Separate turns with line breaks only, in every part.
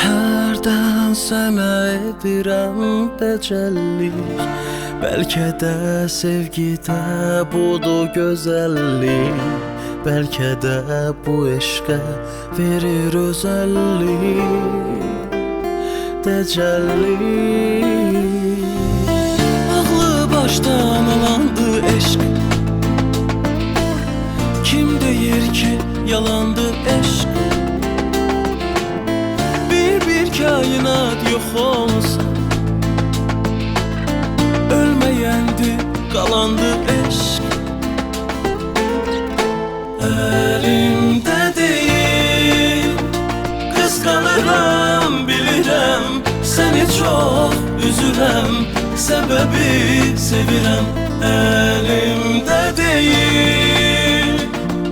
Hərdən sənə edirəm təcəllik, bəlkə də sevgidə budur gözəllik, bəlkə də bu eşqə verir özəllik, təcəllik. Ağlı başdan alandı eşq, kim deyir ki yalandı eşq? Bir kainat yok olsa, ölmeyendi kalandı eşk. Elimde değil, kıskanırım bilirəm, seni çok üzürəm, sebebi sevirəm. Elimde değil,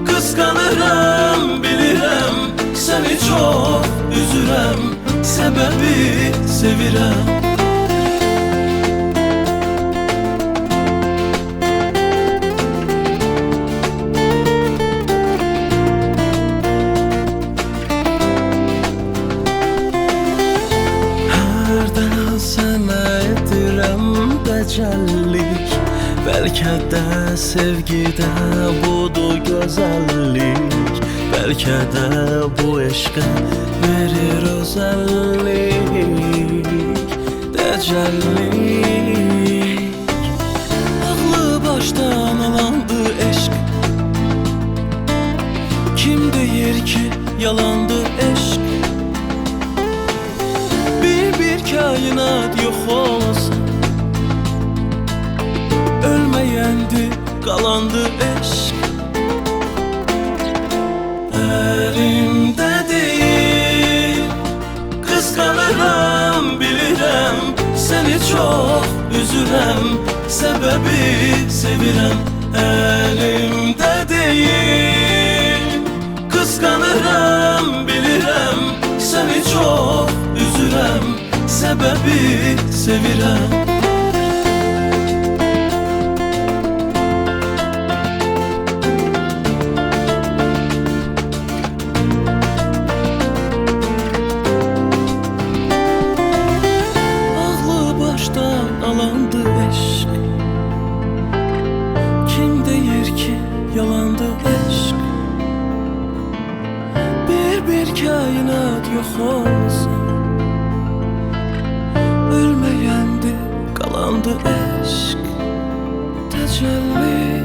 kıskanırım bilirəm, seni çok üzürəm, sebebi sevirəm. Hərdən sənə edirəm təcəllik, bəlkə də sevgidə budur gözəllik, bəlkə də bu eşqə verir özəllik, təcəllik. Ağlı başdan alandı eşq, kim deyir ki yalandı eşq? Bir kainat yok olsa, ölmeyendi kalandı eşq. Elimde değil, kıskanırım bilirəm, seni çok üzürəm, sebebi sevirəm. Elimde değil, kıskanırım bilirəm, seni çok üzürəm, sebebi sevirəm. Alandı eşk, kim deyir ki yalandı eşk? Bir kainat yok olsa, ölmeyendi kalandı eşk, tecəlli.